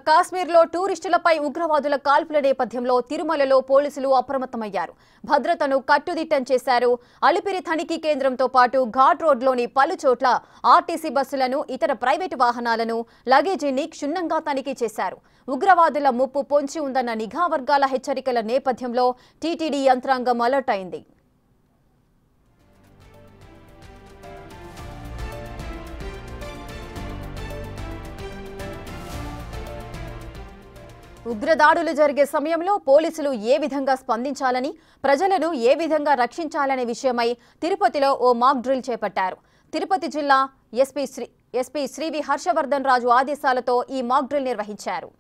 కాశ్మీర్లో టూరిస్టులపై ఉగ్రవాదుల కాల్పుల నేపథ్యంలో తిరుమలలో పోలీసులు అప్రమత్తమయ్యారు. భద్రతను కట్టుదిట్టం చేశారు. అలిపిరి తనిఖీ కేంద్రంతో పాటు ఘాట్ రోడ్లోని పలు చోట్ల ఆర్టీసీ బస్సులను, ఇతర ప్రైవేటు వాహనాలను, లగేజీని క్షుణ్ణంగా తనిఖీ చేశారు. ఉగ్రవాదుల ముప్పు పొంచి ఉందన్న నిఘా వర్గాల హెచ్చరికల నేపథ్యంలో టీటీడీ యంత్రాంగం అలర్ట్ అయింది. ఉగ్రదాడులు జరిగే సమయంలో పోలీసులు ఏ విధంగా స్పందించాలని, ప్రజలను ఏ విధంగా రక్షించాలనే విషయమై తిరుపతిలో ఓ మాక్ డ్రిల్ చేపట్టారు. తిరుపతి జిల్లా ఎస్పీ శ్రీవి హర్షవర్ధన్ రాజు ఆదేశాలతో ఈ మాక్ డ్రిల్ నిర్వహించారు.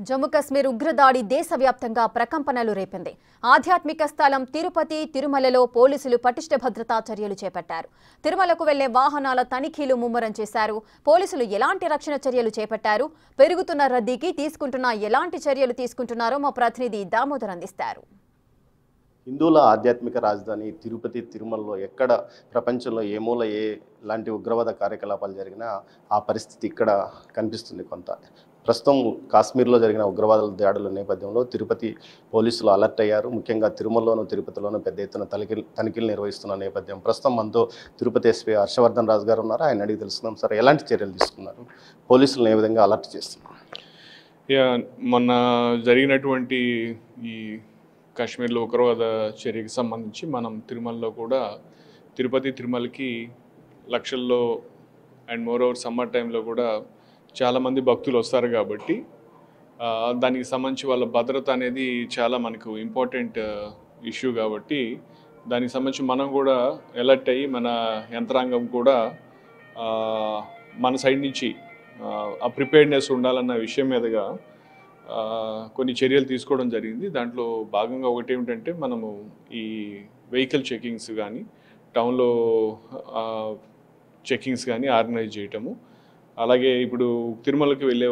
జమ్మూ కశ్మీర్ ఉగ్రదాడి దేశవ్యాప్తంగా ప్రకంపనలు రేపింది. ఆధ్యాత్మిక స్థలం తిరుపతి, తిరుమలలో పోలీసులు పటిష్ట భద్రతా చర్యలు చేపట్టారు. తిరుమలకు వెళ్లే వాహనాల తనిఖీలు ముమ్మరం చేశారు. పోలీసులు ఎలాంటి రక్షణ చర్యలు చేపట్టారు, పెరుగుతున్న రద్దీకి ఎలాంటి చర్యలు తీసుకుంటున్నారో మా ప్రతినిధి దామోదర్ అందిస్తారు. హిందువుల ఆధ్యాత్మిక రాజధాని తిరుపతి, తిరుమలలో ఎక్కడ ప్రపంచంలో ఏ మూల ఎలాంటి ఉగ్రవాద కార్యకలాపాలు జరిగినా ఆ పరిస్థితి ఇక్కడ కనిపిస్తుంది. ప్రస్తుతం కాశ్మీర్లో జరిగిన ఉగ్రవాద దాడుల నేపథ్యంలో తిరుపతి పోలీసులు అలర్ట్ అయ్యారు. ముఖ్యంగా తిరుమలలోను, తిరుపతిలోనూ పెద్ద ఎత్తున తనిఖీలు నిర్వహిస్తున్న నేపథ్యం. ప్రస్తుతం మనతో తిరుపతి ఎస్పీ హర్షవర్ధన్ రాజు గారు ఉన్నారు. ఆయన అడిగి తెలుసుకుందాం. సార్, ఎలాంటి చర్యలు తీసుకున్నారు, పోలీసులను ఏ విధంగా అలర్ట్ చేస్తున్నారు? మొన్న జరిగినటువంటి ఈ కాశ్మీర్లో ఉగ్రవాద చర్యకి సంబంధించి మనం తిరుమలలో కూడా తిరుమలకి లక్షల్లో అండ్ మోరోవర్ సమ్మర్ టైంలో కూడా చాలామంది భక్తులు వస్తారు కాబట్టి దానికి సంబంధించి వాళ్ళ భద్రత అనేది చాలా మనకు ఇంపార్టెంట్ ఇష్యూ కాబట్టి దానికి సంబంధించి మనం కూడా అలర్ట్ అయ్యి మన యంత్రాంగం కూడా మన సైడ్ నుంచి ఆ ప్రిపేర్డ్నెస్ ఉండాలన్న విషయం మీదుగా కొన్ని చర్యలు తీసుకోవడం జరిగింది. దాంట్లో భాగంగా ఒకటి ఏమిటంటే మనము ఈ వెహికల్ చెకింగ్స్ కానీ, టౌన్లో చెకింగ్స్ కానీ ఆర్గనైజ్ చేయటము, అలాగే ఇప్పుడు తిరుమలకి వెళ్ళే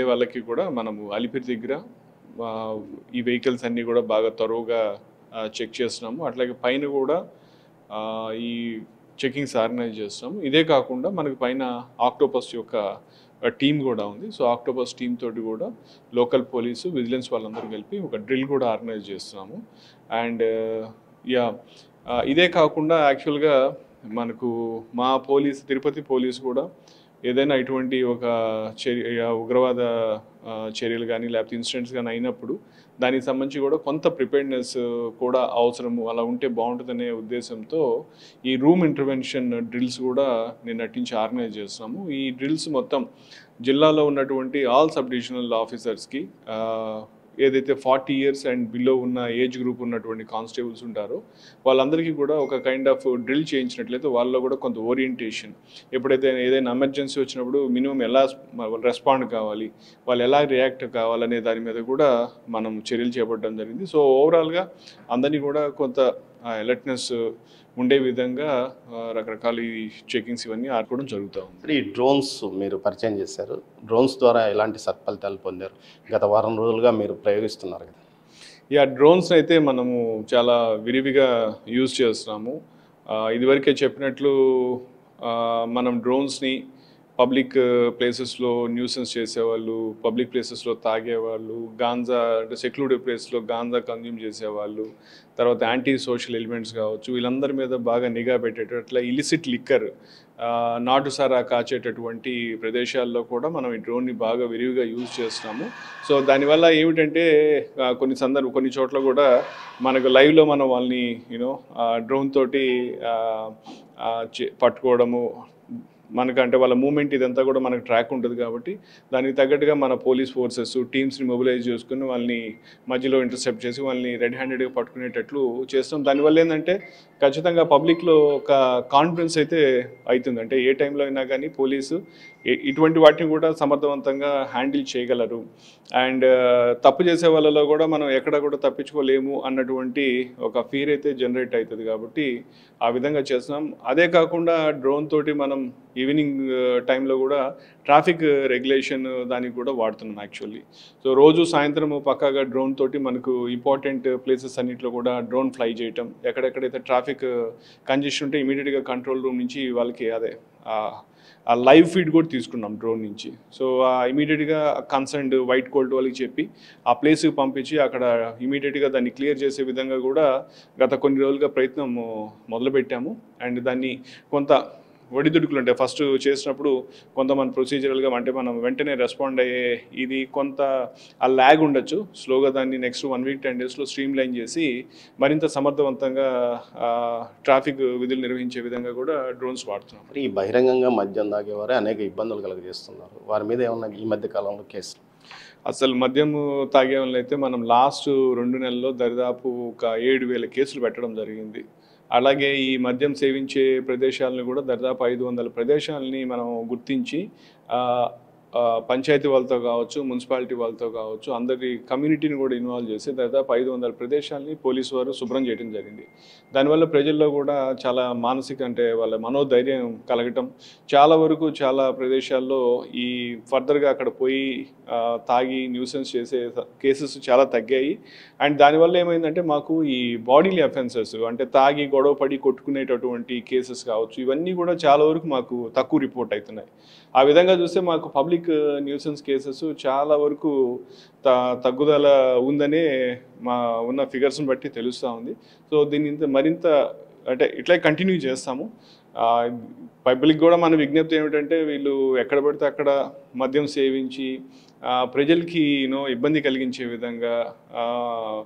వాళ్ళకి కూడా మనము అలిపిరి దగ్గర ఈ వెహికల్స్ అన్నీ కూడా బాగా త్వరగా చెక్ చేస్తున్నాము. అట్లాగే పైన కూడా ఈ చెకింగ్స్ ఆర్గనైజ్ చేస్తున్నాము. ఇదే కాకుండా మనకి పైన ఆక్టోపస్ యొక్క టీం కూడా ఉంది. సో ఆక్టోపస్ టీమ్ తోటి కూడా లోకల్ పోలీసు, విజిలెన్స్ వాళ్ళందరూ కలిపి ఒక డ్రిల్ కూడా ఆర్గనైజ్ చేస్తున్నాము. అండ్ ఇదే కాకుండా యాక్చువల్గా మనకు మా తిరుపతి పోలీసు కూడా ఏదైనా ఇటువంటి ఒక ఉగ్రవాద చర్యలు కానీ లేకపోతే ఇన్సిడెంట్స్ కానీ అయినప్పుడు దానికి సంబంధించి కూడా కొంత ప్రిపేర్డ్నెస్ కూడా అవసరము, అలా ఉంటే బాగుంటుందనే ఉద్దేశంతో ఈ రూమ్ ఇంటర్వెన్షన్ డ్రిల్స్ కూడా నిన్నటి నుంచి ఆర్గనైజ్ చేస్తున్నాము. ఈ డ్రిల్స్ మొత్తం జిల్లాలో ఉన్నటువంటి ఆల్ సబ్ డివిజనల్ ఆఫీసర్స్కి, ఏదైతే 40 years అండ్ బిలో ఉన్న ఏజ్ గ్రూప్ ఉన్నటువంటి కానిస్టేబుల్స్ ఉంటారో వాళ్ళందరికీ కూడా ఒక కైండ్ ఆఫ్ డ్రిల్ చేయించినట్లయితే వాళ్ళలో కూడా కొంత ఓరియంటేషన్, ఎప్పుడైతే ఏదైనా ఎమర్జెన్సీ వచ్చినప్పుడు మినిమం ఎలా రెస్పాండ్ కావాలి, వాళ్ళు ఎలా రియాక్ట్ కావాలనే దాని మీద కూడా మనం చర్యలు చేపట్టడం జరిగింది. సో ఓవరాల్గా అందరినీ కూడా కొంత అలర్ట్నెస్ ఉండే విధంగా రకరకాల చెకింగ్స్ ఇవన్నీ ఆడుకోవడం జరుగుతూ ఉంది. ఈ డ్రోన్స్ మీరు పరిచయం చేశారు. డ్రోన్స్ ద్వారా ఎలాంటి సత్ఫలితాలు పొందారు? గత వారం రోజులుగా మీరు ప్రయోగిస్తున్నారు కదా. డ్రోన్స్ అయితే మనము చాలా విరివిగా యూజ్ చేస్తున్నాము. ఇదివరకే చెప్పినట్లు మనం డ్రోన్స్ని పబ్లిక్ ప్లేసెస్లో న్యూసెన్స్ చేసేవాళ్ళు, పబ్లిక్ ప్లేసెస్లో తాగేవాళ్ళు, గాంజా అంటే సెక్లూడెడ్ ప్లేస్లో గాంజా కన్జ్యూమ్ చేసేవాళ్ళు, తర్వాత యాంటీ సోషల్ ఎలిమెంట్స్ కావచ్చు, వీళ్ళందరి మీద బాగా నిఘా పెట్టేటట్ల ఇలిసిట్ లిక్కర్, నాటుసారా కాచేటటువంటి ప్రదేశాల్లో కూడా మనం ఈ డ్రోన్ని బాగా విరివిగా యూజ్ చేస్తున్నాము. సో దానివల్ల ఏమిటంటే కొన్ని చోట్ల కూడా మనకు లైవ్లో మనం వాళ్ళని డ్రోన్ తోటి పట్టుకోవడము, మనకంటే వాళ్ళ మూమెంట్ ఇదంతా కూడా మనకు ట్రాక్ ఉంటుంది కాబట్టి దానికి తగ్గట్టుగా మన పోలీస్ ఫోర్సెస్ టీమ్స్ని మొబిలైజ్ చేసుకుని వాళ్ళని మధ్యలో ఇంటర్సెప్ట్ చేసి వాళ్ళని రెడ్ హ్యాండెడ్గా పట్టుకునేటట్లు చేస్తాం. దానివల్ల ఏంటంటే ఖచ్చితంగా పబ్లిక్లో ఒక కాన్ఫిడెన్స్ అయితే అవుతుంది. అంటే ఏ టైంలో అయినా కానీ పోలీసు ఇటువంటి వాటిని కూడా సమర్థవంతంగా హ్యాండిల్ చేయగలరు. అండ్ తప్పు చేసే వాళ్ళలో కూడా మనం ఎక్కడ కూడా తప్పించుకోలేము అన్నటువంటి ఒక ఫీర్ అయితే జనరేట్ అవుతుంది. కాబట్టి ఆ విధంగా చేస్తున్నాం. అదే కాకుండా డ్రోన్ తోటి మనం ఈవినింగ్ టైంలో కూడా ట్రాఫిక్ రెగ్యులేషన్ దానికి కూడా వాడుతున్నాం యాక్చువల్లీ. సో రోజు సాయంత్రం పక్కాగా డ్రోన్ తోటి మనకు ఇంపార్టెంట్ ప్లేసెస్ అన్నింటిలో కూడా డ్రోన్ ఫ్లై చేయటం, ఎక్కడెక్కడైతే ట్రాఫిక్ కంజెషన్ ఉంటే ఇమీడియట్గా కంట్రోల్ రూమ్ నుంచి వాళ్ళకి అదే ఆ లైవ్ ఫీడ్ కూడా తీసుకున్నాం డ్రోన్ నుంచి. సో ఇమీడియట్గా కన్సర్న్డ్ వైట్ కోల్డ్ వాళ్ళకి చెప్పి ఆ ప్లేస్కి పంపించి అక్కడ ఇమీడియట్గా దాన్ని క్లియర్ చేసే విధంగా కూడా గత కొన్ని రోజులుగా ప్రయత్నం మొదలుపెట్టాము. అండ్ దాన్ని కొంత ఒడిదుడుకులు ఉంటాయి. ఫస్ట్ చేసినప్పుడు కొంతమంది ప్రొసీజరల్గా అంటే మనం వెంటనే రెస్పాండ్ అయ్యే ఇది కొంత ఆ ల్యాగ్ ఉండొచ్చు. స్లోగా దాన్ని నెక్స్ట్ 1 వీక్ 10 డేస్లో స్ట్రీమ్ లైన్ చేసి మరింత సమర్థవంతంగా ట్రాఫిక్ విధులు నిర్వహించే విధంగా కూడా డ్రోన్స్ వాడుతున్నాం. ఈ బహిరంగంగా మద్యం తాగేవారే అనేక ఇబ్బందులు కలుగజేస్తున్నారు. వారి మీద ఏమన్నా ఈ మధ్య కాలంలో కేసులు? అసలు మద్యం తాగే వాళ్ళైతే మనం లాస్ట్ 2 నెలల్లో దరిదాపు ఒక 7,000 కేసులు పెట్టడం జరిగింది. అలాగే ఈ మద్యం సేవించే ప్రదేశాలను కూడా దాదాపు 500 ప్రదేశాలని మనం గుర్తించి పంచాయతీ వాళ్ళతో కావచ్చు, మున్సిపాలిటీ వాళ్ళతో కావచ్చు, అందరి కమ్యూనిటీని కూడా ఇన్వాల్వ్ చేసి దాదాపు 500 ప్రదేశాలని పోలీసు వారు శుభ్రం చేయడం జరిగింది. దానివల్ల ప్రజల్లో కూడా చాలా మానసిక అంటే వాళ్ళ మనోధైర్యం కలగటం, చాలా వరకు చాలా ప్రదేశాల్లో ఈ ఫర్దర్గా అక్కడ పోయి తాగి న్యూసెన్స్ చేసే కేసెస్ చాలా తగ్గాయి. అండ్ దానివల్ల ఏమైందంటే మాకు ఈ బాడీలీ అఫెన్సెస్ అంటే తాగి గొడవ పడి కొట్టుకునేటటువంటి కేసెస్ కావచ్చు, ఇవన్నీ కూడా చాలా వరకు మాకు తక్కువ రిపోర్ట్ అవుతున్నాయి. ఆ విధంగా చూస్తే మాకు పబ్లిక్ న్యూసెన్స్ కేసెస్ చాలా వరకు తగ్గుదల ఉందనే మా ఉన్న ఫిగర్స్ని బట్టి తెలుస్తూ ఉంది. సో దీన్ని మరింత అంటే ఇట్లా కంటిన్యూ చేస్తాము. పబ్లిక్ కూడా మన విజ్ఞప్తి ఏమిటంటే వీళ్ళు ఎక్కడ పడితే అక్కడ మద్యం సేవించి ప్రజలకి ఇబ్బంది కలిగించే విధంగా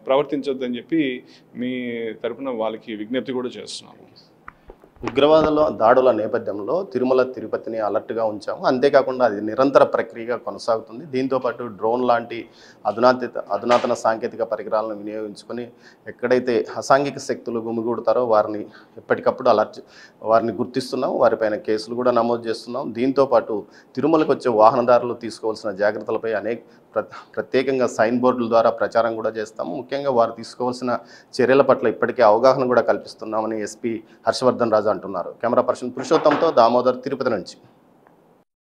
ప్రవర్తించొద్దని చెప్పి మీ తరఫున వాళ్ళకి విజ్ఞప్తి కూడా చేస్తున్నాము. ఉగ్రవాదుల దాడుల నేపథ్యంలో తిరుమల తిరుపతిని అలర్ట్గా ఉంచాము. అంతేకాకుండా అది నిరంతర ప్రక్రియగా కొనసాగుతుంది. దీంతోపాటు డ్రోన్ లాంటి అధునాతన సాంకేతిక పరికరాలను వినియోగించుకొని ఎక్కడైతే అసాంఘిక శక్తులు గుమిగూడతారో వారిని ఎప్పటికప్పుడు వారిని గుర్తిస్తున్నాం. వారిపైన కేసులు కూడా నమోదు చేస్తున్నాం. దీంతోపాటు తిరుమలకు వచ్చే వాహనదారులు తీసుకోవాల్సిన జాగ్రత్తలపై ప్రత్యేకంగా సైన్ బోర్డుల ద్వారా ప్రచారం కూడా చేస్తాము. ముఖ్యంగా వారు తీసుకోవాల్సిన చర్యల పట్ల ఇప్పటికే అవగాహన కూడా కల్పిస్తున్నామని ఎస్పీ హర్షవర్ధన్ రాజు అంటున్నారు. కెమెరా పర్సన్ పురుషోత్తంతో దామోదర్, తిరుపతి నుంచి.